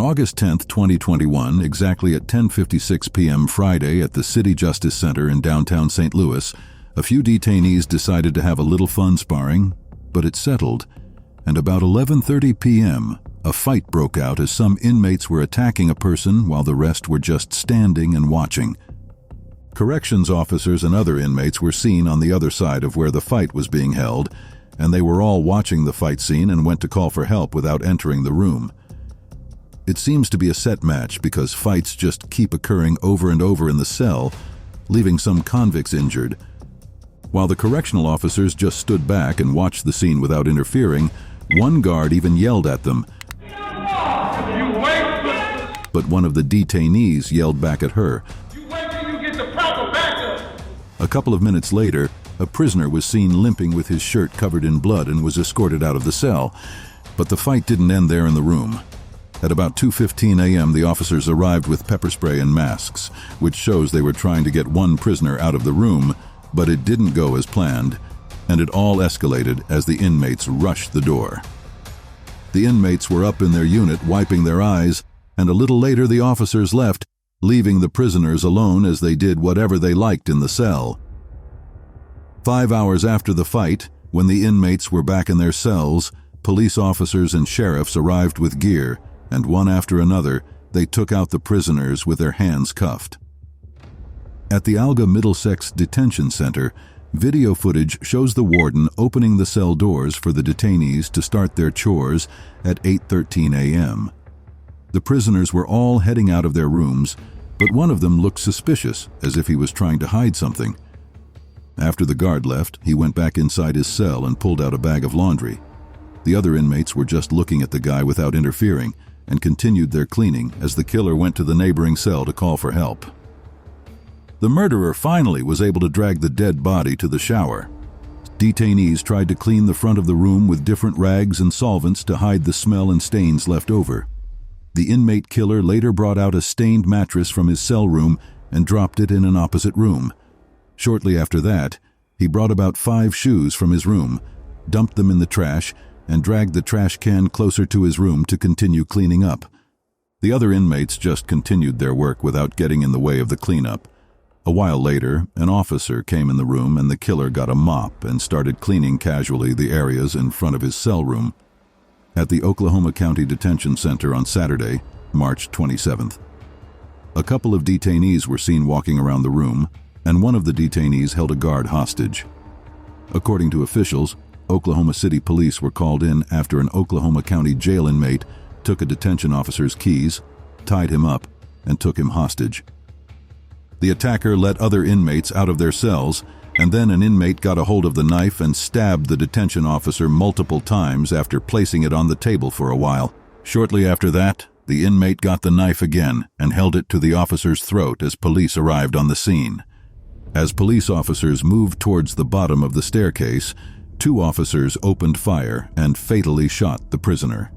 August 10, 2021, exactly at 10:56 p.m. Friday at the City Justice Center in downtown St. Louis, a few detainees decided to have a little fun sparring, but it settled, and about 11:30 p.m., a fight broke out as some inmates were attacking a person while the rest were just standing and watching. Corrections officers and other inmates were seen on the other side of where the fight was being held, and they were all watching the fight scene and went to call for help without entering the room. It seems to be a set match because fights just keep occurring over and over in the cell, leaving some convicts injured. While the correctional officers just stood back and watched the scene without interfering, one guard even yelled at them. But one of the detainees yelled back at her. A couple of minutes later, a prisoner was seen limping with his shirt covered in blood and was escorted out of the cell. But the fight didn't end there in the room. At about 2:15 a.m., the officers arrived with pepper spray and masks, which shows they were trying to get one prisoner out of the room, but it didn't go as planned, and it all escalated as the inmates rushed the door. The inmates were up in their unit wiping their eyes, and a little later the officers left, leaving the prisoners alone as they did whatever they liked in the cell. 5 hours after the fight, when the inmates were back in their cells, police officers and sheriffs arrived with gear, and one after another, they took out the prisoners with their hands cuffed. At the Alga Middlesex Detention Center, video footage shows the warden opening the cell doors for the detainees to start their chores at 8:13 a.m. The prisoners were all heading out of their rooms, but one of them looked suspicious, as if he was trying to hide something. After the guard left, he went back inside his cell and pulled out a bag of laundry. The other inmates were just looking at the guy without interfering and continued their cleaning as the killer went to the neighboring cell to call for help. The murderer finally was able to drag the dead body to the shower. Detainees tried to clean the front of the room with different rags and solvents to hide the smell and stains left over. The inmate killer later brought out a stained mattress from his cell room and dropped it in an opposite room. Shortly after that, he brought about 5 shoes from his room, dumped them in the trash, and dragged the trash can closer to his room to continue cleaning up. The other inmates just continued their work without getting in the way of the cleanup. A while later, an officer came in the room and the killer got a mop and started cleaning casually the areas in front of his cell room. At the Oklahoma County Detention Center on Saturday, March 27th. A couple of detainees were seen walking around the room, and one of the detainees held a guard hostage. According to officials, Oklahoma City police were called in after an Oklahoma County jail inmate took a detention officer's keys, tied him up, and took him hostage. The attacker let other inmates out of their cells, and then an inmate got a hold of the knife and stabbed the detention officer multiple times after placing it on the table for a while. Shortly after that, the inmate got the knife again and held it to the officer's throat as police arrived on the scene. As police officers moved towards the bottom of the staircase, 2 officers opened fire and fatally shot the prisoner.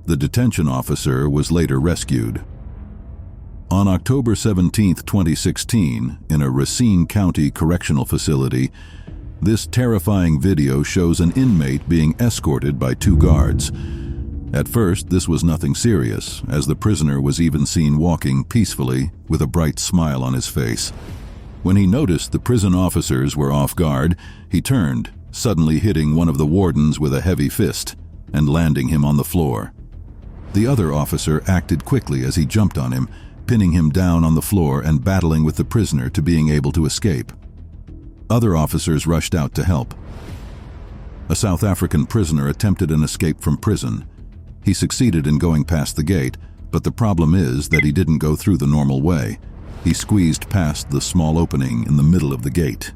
The detention officer was later rescued. On October 17, 2016, in a Racine County correctional facility, this terrifying video shows an inmate being escorted by 2 guards. At first, this was nothing serious, as the prisoner was even seen walking peacefully with a bright smile on his face. When he noticed the prison officers were off guard, he turned, suddenly hitting one of the wardens with a heavy fist and landing him on the floor. The other officer acted quickly as he jumped on him, pinning him down on the floor and battling with the prisoner to being able to escape. Other officers rushed out to help. A South African prisoner attempted an escape from prison. He succeeded in going past the gate, but the problem is that he didn't go through the normal way. He squeezed past the small opening in the middle of the gate.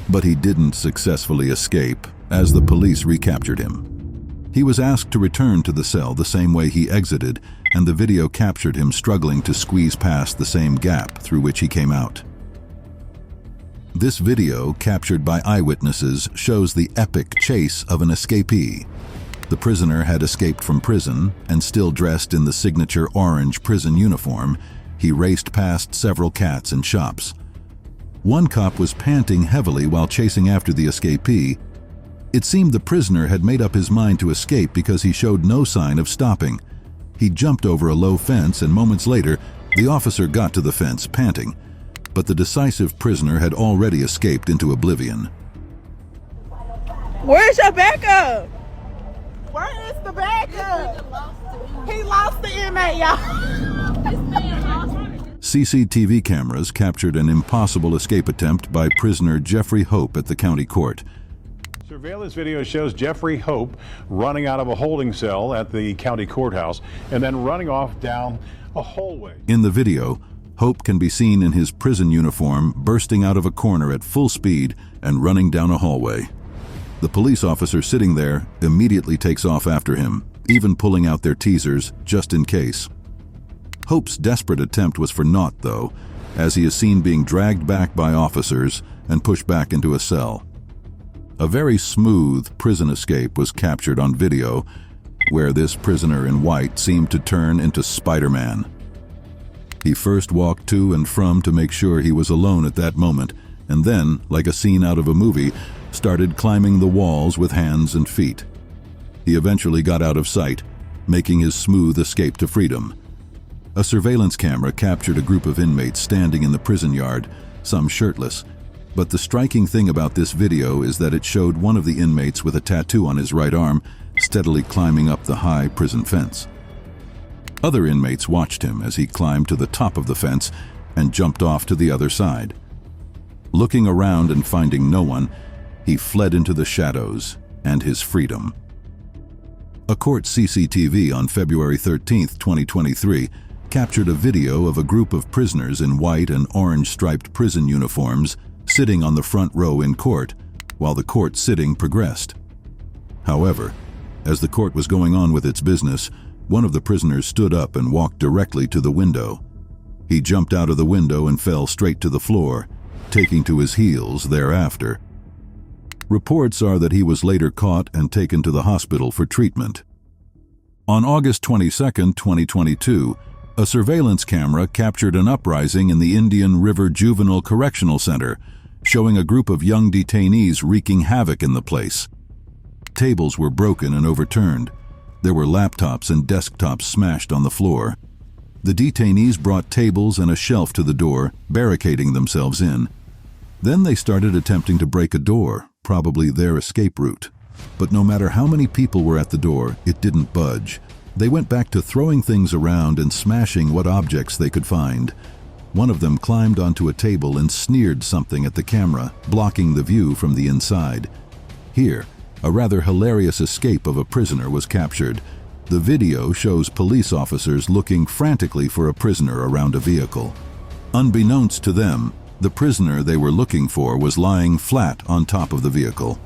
But he didn't successfully escape, as the police recaptured him. He was asked to return to the cell the same way he exited, and the video captured him struggling to squeeze past the same gap through which he came out. This video, captured by eyewitnesses, shows the epic chase of an escapee. The prisoner had escaped from prison, and still dressed in the signature orange prison uniform, he raced past several cats and shops. One cop was panting heavily while chasing after the escapee, It seemed the prisoner had made up his mind to escape because he showed no sign of stopping. He jumped over a low fence, and moments later, the officer got to the fence, panting. But the decisive prisoner had already escaped into oblivion. Where's your backup? Where is the backup? He lost the inmate, y'all. CCTV cameras captured an impossible escape attempt by prisoner Jeffrey Hope at the county court. Surveillance video shows Jeffrey Hope running out of a holding cell at the county courthouse and then running off down a hallway. In the video, Hope can be seen in his prison uniform bursting out of a corner at full speed and running down a hallway. The police officer sitting there immediately takes off after him, even pulling out their teasers just in case. Hope's desperate attempt was for naught, though, as he is seen being dragged back by officers and pushed back into a cell. A very smooth prison escape was captured on video, where this prisoner in white seemed to turn into Spider-Man. He first walked to and from to make sure he was alone at that moment, and then, like a scene out of a movie, started climbing the walls with hands and feet. He eventually got out of sight, making his smooth escape to freedom. A surveillance camera captured a group of inmates standing in the prison yard, some shirtless. But the striking thing about this video is that it showed one of the inmates with a tattoo on his right arm steadily climbing up the high prison fence. Other inmates watched him as he climbed to the top of the fence and jumped off to the other side. Looking around and finding no one, he fled into the shadows and his freedom. A court CCTV on February 13, 2023, captured a video of a group of prisoners in white and orange-striped prison uniforms sitting on the front row in court, while the court sitting progressed. However, as the court was going on with its business, one of the prisoners stood up and walked directly to the window. He jumped out of the window and fell straight to the floor, taking to his heels thereafter. Reports are that he was later caught and taken to the hospital for treatment. On August 22, 2022, a surveillance camera captured an uprising in the Indian River Juvenile Correctional Center, showing a group of young detainees wreaking havoc in the place. Tables were broken and overturned. There were laptops and desktops smashed on the floor. The detainees brought tables and a shelf to the door, barricading themselves in. Then they started attempting to break a door, probably their escape route. But no matter how many people were at the door, it didn't budge. They went back to throwing things around and smashing what objects they could find. One of them climbed onto a table and sneered something at the camera, blocking the view from the inside. Here, a rather hilarious escape of a prisoner was captured. The video shows police officers looking frantically for a prisoner around a vehicle. Unbeknownst to them, the prisoner they were looking for was lying flat on top of the vehicle.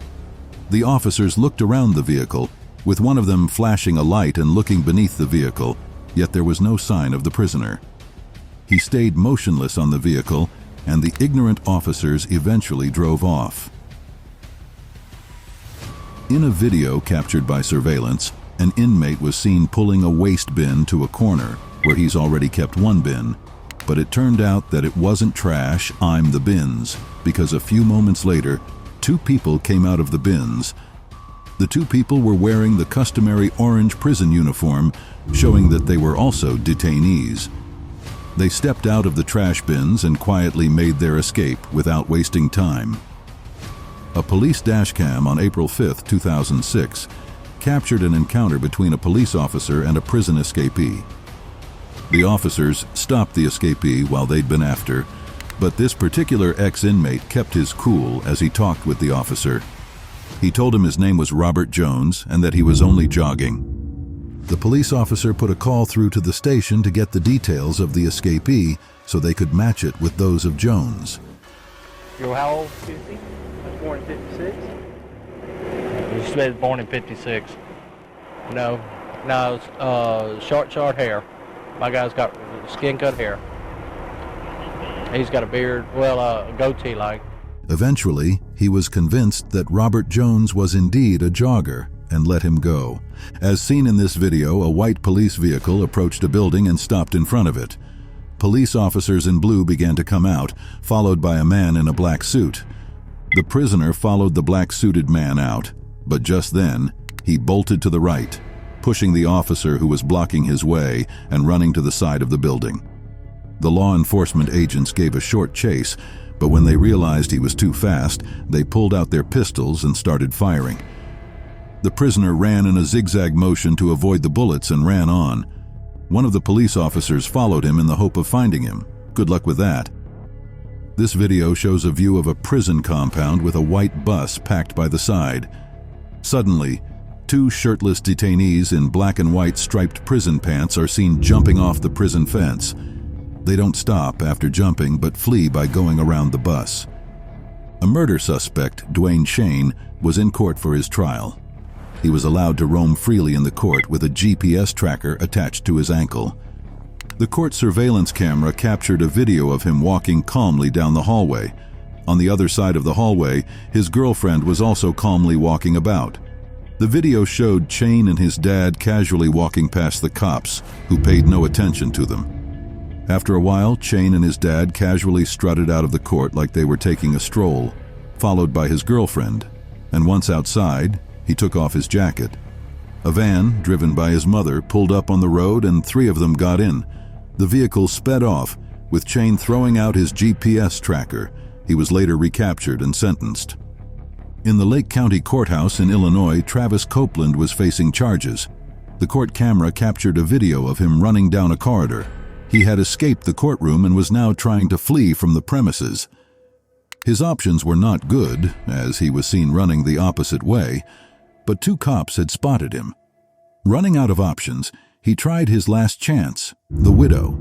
The officers looked around the vehicle, with one of them flashing a light and looking beneath the vehicle, yet there was no sign of the prisoner. He stayed motionless on the vehicle, and the ignorant officers eventually drove off. In a video captured by surveillance, an inmate was seen pulling a waste bin to a corner, where he's already kept one bin. But it turned out that it wasn't trash, I'm the bins, because a few moments later, two people came out of the bins. The two people were wearing the customary orange prison uniform, showing that they were also detainees. They stepped out of the trash bins and quietly made their escape without wasting time. A police dashcam on April 5, 2006, captured an encounter between a police officer and a prison escapee. The officers stopped the escapee while they'd been after, but this particular ex-inmate kept his cool as he talked with the officer. He told him his name was Robert Jones and that he was only jogging. The police officer put a call through to the station to get the details of the escapee so they could match it with those of Jones. You're how old? 50? I was born in 56. You said born in 56. No, it's short hair. My guy's got skin cut hair. He's got a beard, a goatee like. Eventually, he was convinced that Robert Jones was indeed a jogger and let him go. As seen in this video, a white police vehicle approached a building and stopped in front of it. Police officers in blue began to come out, followed by a man in a black suit. The prisoner followed the black-suited man out. But just then, he bolted to the right, pushing the officer who was blocking his way and running to the side of the building. The law enforcement agents gave a short chase, but when they realized he was too fast, they pulled out their pistols and started firing. The prisoner ran in a zigzag motion to avoid the bullets and ran on. One of the police officers followed him in the hope of finding him. Good luck with that. This video shows a view of a prison compound with a white bus packed by the side. Suddenly, two shirtless detainees in black and white striped prison pants are seen jumping off the prison fence. They don't stop after jumping but flee by going around the bus. A murder suspect, Dwayne Shane, was in court for his trial. He was allowed to roam freely in the court with a GPS tracker attached to his ankle. The court surveillance camera captured a video of him walking calmly down the hallway. On the other side of the hallway, his girlfriend was also calmly walking about. The video showed Shane and his dad casually walking past the cops, who paid no attention to them. After a while, Shane and his dad casually strutted out of the court like they were taking a stroll, followed by his girlfriend, and once outside, he took off his jacket. A van, driven by his mother, pulled up on the road and 3 of them got in. The vehicle sped off, with Shane throwing out his GPS tracker. He was later recaptured and sentenced. In the Lake County Courthouse in Illinois, Travis Copeland was facing charges. The court camera captured a video of him running down a corridor. He had escaped the courtroom and was now trying to flee from the premises. His options were not good, as he was seen running the opposite way, but 2 cops had spotted him. Running out of options, he tried his last chance, the widow.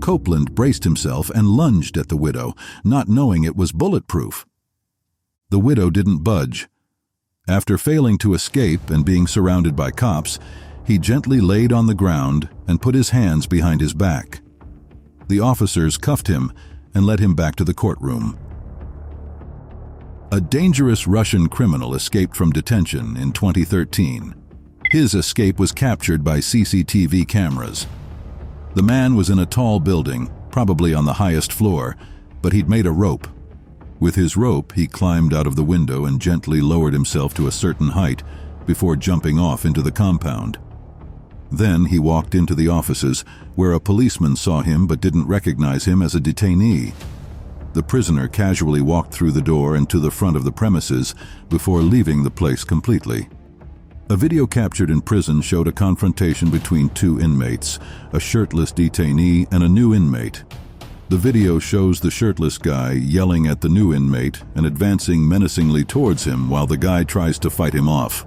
Copeland braced himself and lunged at the widow, not knowing it was bulletproof. The widow didn't budge. After failing to escape and being surrounded by cops, he gently laid on the ground and put his hands behind his back. The officers cuffed him and led him back to the courtroom. A dangerous Russian criminal escaped from detention in 2013. His escape was captured by CCTV cameras. The man was in a tall building, probably on the highest floor, but he'd made a rope. With his rope, he climbed out of the window and gently lowered himself to a certain height before jumping off into the compound. Then he walked into the offices, where a policeman saw him but didn't recognize him as a detainee. The prisoner casually walked through the door and to the front of the premises before leaving the place completely. A video captured in prison showed a confrontation between 2 inmates, a shirtless detainee and a new inmate. The video shows the shirtless guy yelling at the new inmate and advancing menacingly towards him while the guy tries to fight him off.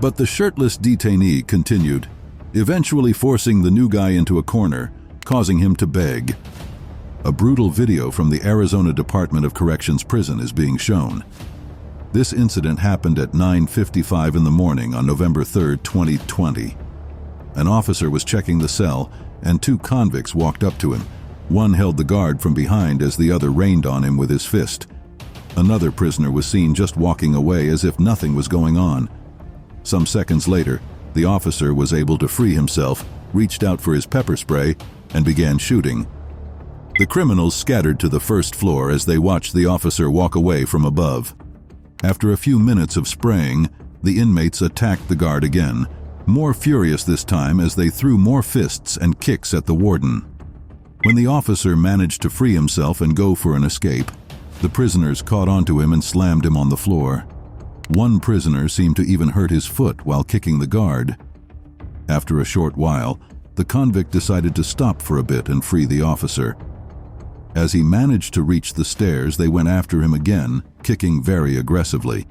But the shirtless detainee continued, eventually forcing the new guy into a corner, causing him to beg. A brutal video from the Arizona Department of Corrections prison is being shown. This incident happened at 9:55 in the morning on November 3, 2020. An officer was checking the cell, and 2 convicts walked up to him. One held the guard from behind as the other rained on him with his fist. Another prisoner was seen just walking away as if nothing was going on. Some seconds later, the officer was able to free himself, reached out for his pepper spray, and began shooting. The criminals scattered to the first floor as they watched the officer walk away from above. After a few minutes of spraying, the inmates attacked the guard again, more furious this time as they threw more fists and kicks at the warden. When the officer managed to free himself and go for an escape, the prisoners caught onto him and slammed him on the floor. One prisoner seemed to even hurt his foot while kicking the guard. After a short while, the convict decided to stop for a bit and free the officer. As he managed to reach the stairs, they went after him again, kicking very aggressively.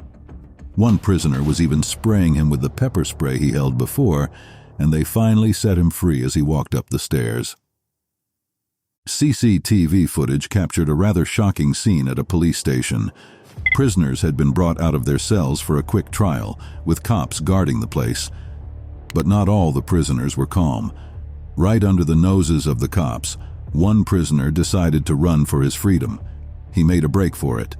One prisoner was even spraying him with the pepper spray he held before, and they finally set him free as he walked up the stairs. CCTV footage captured a rather shocking scene at a police station. Prisoners had been brought out of their cells for a quick trial, with cops guarding the place. But not all the prisoners were calm. Right under the noses of the cops, one prisoner decided to run for his freedom. He made a break for it.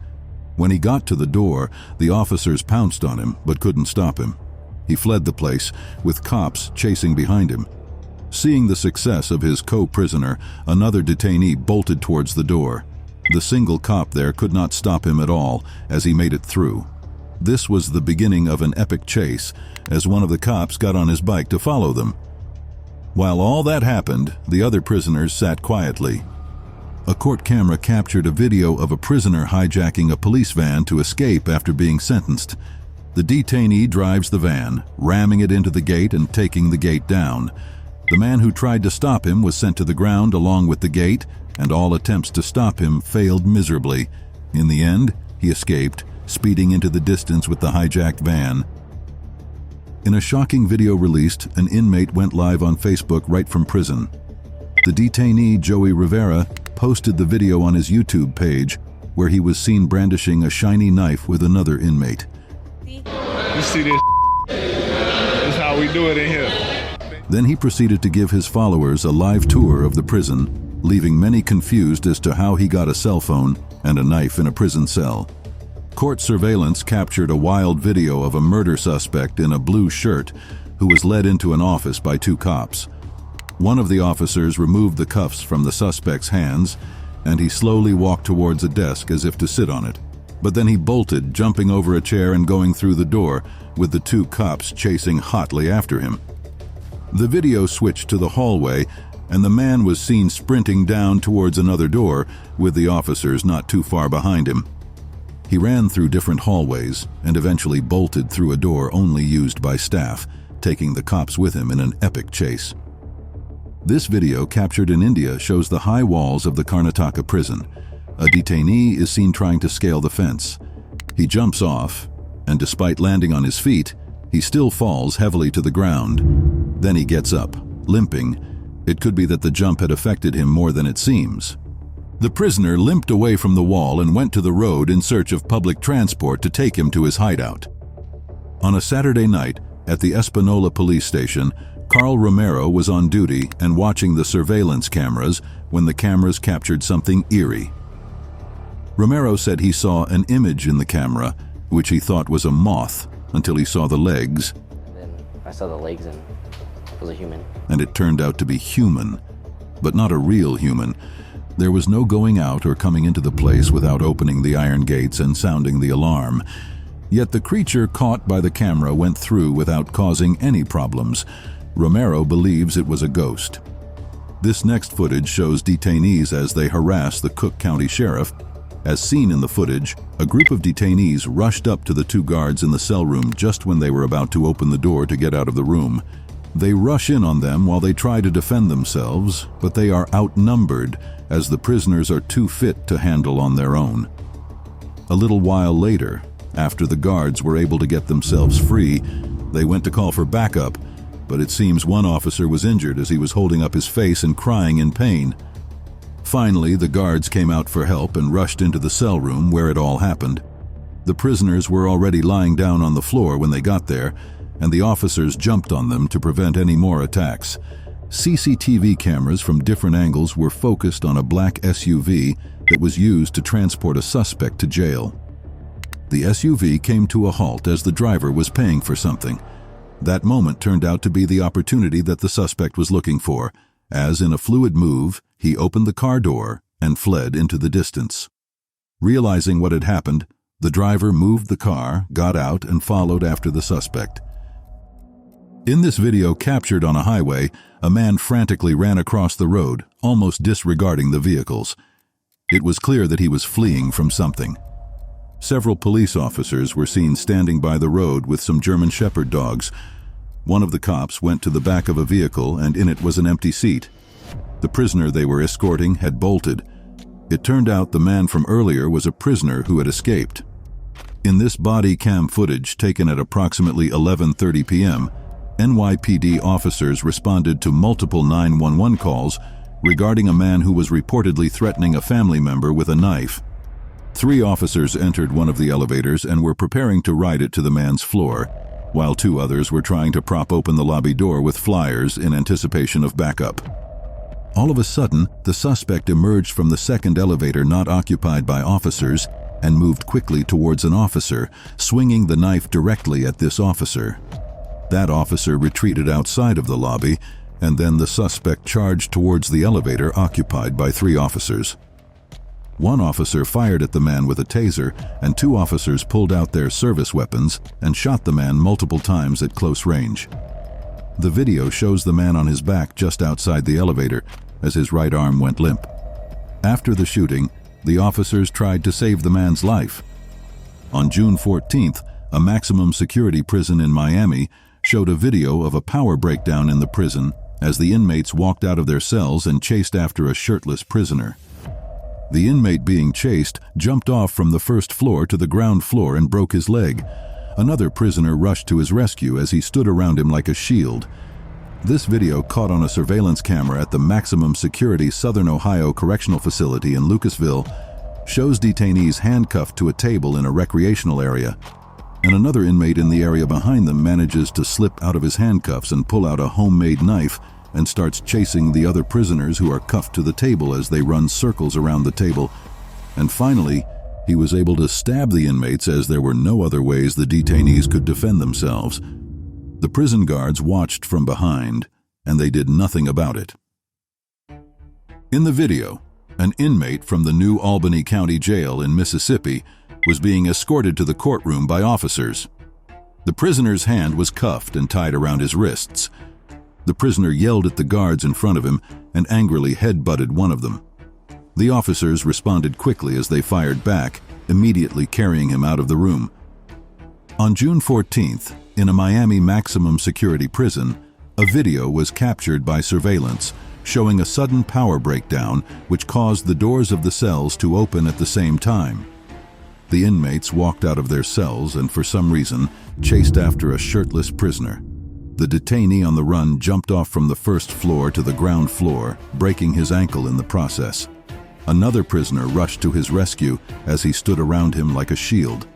When he got to the door, the officers pounced on him but couldn't stop him. He fled the place, with cops chasing behind him. Seeing the success of his co-prisoner, another detainee bolted towards the door. The single cop there could not stop him at all as he made it through. This was the beginning of an epic chase, as one of the cops got on his bike to follow them. While all that happened, the other prisoners sat quietly. A court camera captured a video of a prisoner hijacking a police van to escape after being sentenced. The detainee drives the van, ramming it into the gate and taking the gate down. The man who tried to stop him was sent to the ground along with the gate, and all attempts to stop him failed miserably. In the end, he escaped, speeding into the distance with the hijacked van. In a shocking video released, an inmate went live on Facebook right from prison. The detainee, Joey Rivera, posted the video on his YouTube page, where he was seen brandishing a shiny knife with another inmate. You see this? This is how we do it in here. Then he proceeded to give his followers a live tour of the prison, leaving many confused as to how he got a cell phone and a knife in a prison cell. Court surveillance captured a wild video of a murder suspect in a blue shirt who was led into an office by two cops. One of the officers removed the cuffs from the suspect's hands, and he slowly walked towards a desk as if to sit on it. But then he bolted, jumping over a chair and going through the door, with the two cops chasing hotly after him. The video switched to the hallway, and the man was seen sprinting down towards another door, with the officers not too far behind him. He ran through different hallways and eventually bolted through a door only used by staff, taking the cops with him in an epic chase. This video, captured in India, shows the high walls of the Karnataka prison. A detainee is seen trying to scale the fence. He jumps off, and despite landing on his feet, he still falls heavily to the ground. Then he gets up, limping. It could be that the jump had affected him more than it seems. The prisoner limped away from the wall and went to the road in search of public transport to take him to his hideout. On a Saturday night, at the Espanola police station, Carl Romero was on duty and watching the surveillance cameras when the cameras captured something eerie. Romero said he saw an image in the camera, which he thought was a moth, until he saw the legs. And then I saw the legs and it was a human. And it turned out to be human, but not a real human. There was no going out or coming into the place without opening the iron gates and sounding the alarm. Yet the creature caught by the camera went through without causing any problems. Romero believes it was a ghost. This next footage shows detainees as they harass the Cook County Sheriff. As seen in the footage, a group of detainees rushed up to the two guards in the cell room just when they were about to open the door to get out of the room. They rush in on them while they try to defend themselves, but they are outnumbered as the prisoners are too fit to handle on their own. A little while later, after the guards were able to get themselves free, they went to call for backup, but it seems one officer was injured as he was holding up his face and crying in pain. Finally, the guards came out for help and rushed into the cell room where it all happened. The prisoners were already lying down on the floor when they got there, and the officers jumped on them to prevent any more attacks. CCTV cameras from different angles were focused on a black SUV that was used to transport a suspect to jail. The SUV came to a halt as the driver was paying for something. That moment turned out to be the opportunity that the suspect was looking for, as in a fluid move, he opened the car door and fled into the distance. Realizing what had happened, the driver moved the car, got out, and followed after the suspect. In this video captured on a highway, a man frantically ran across the road, almost disregarding the vehicles. It was clear that he was fleeing from something. Several police officers were seen standing by the road with some German Shepherd dogs. One of the cops went to the back of a vehicle and in it was an empty seat. The prisoner they were escorting had bolted. It turned out the man from earlier was a prisoner who had escaped. In this body cam footage taken at approximately 11:30 p.m., NYPD officers responded to multiple 911 calls regarding a man who was reportedly threatening a family member with a knife. 3 officers entered one of the elevators and were preparing to ride it to the man's floor, while 2 others were trying to prop open the lobby door with flyers in anticipation of backup. All of a sudden, the suspect emerged from the second elevator not occupied by officers and moved quickly towards an officer, swinging the knife directly at this officer. That officer retreated outside of the lobby, and then the suspect charged towards the elevator occupied by 3 officers. One officer fired at the man with a taser, and 2 officers pulled out their service weapons and shot the man multiple times at close range. The video shows the man on his back just outside the elevator as his right arm went limp. After the shooting, the officers tried to save the man's life. On June 14th, a maximum security prison in Miami showed a video of a power breakdown in the prison as the inmates walked out of their cells and chased after a shirtless prisoner. The inmate being chased jumped off from the first floor to the ground floor and broke his leg. Another prisoner rushed to his rescue as he stood around him like a shield. This video, caught on a surveillance camera at the maximum security Southern Ohio Correctional Facility in Lucasville, shows detainees handcuffed to a table in a recreational area, and another inmate in the area behind them manages to slip out of his handcuffs and pull out a homemade knife and starts chasing the other prisoners who are cuffed to the table as they run circles around the table. And finally, he was able to stab the inmates as there were no other ways the detainees could defend themselves. The prison guards watched from behind, and they did nothing about it. In the video, an inmate from the New Albany County Jail in Mississippi was being escorted to the courtroom by officers. The prisoner's hand was cuffed and tied around his wrists. The prisoner yelled at the guards in front of him and angrily head-butted one of them. The officers responded quickly as they fired back, immediately carrying him out of the room. On June 14th, in a Miami maximum security prison, a video was captured by surveillance showing a sudden power breakdown which caused the doors of the cells to open at the same time. The inmates walked out of their cells and, for some reason, chased after a shirtless prisoner. The detainee on the run jumped off from the first floor to the ground floor, breaking his ankle in the process. Another prisoner rushed to his rescue as he stood around him like a shield.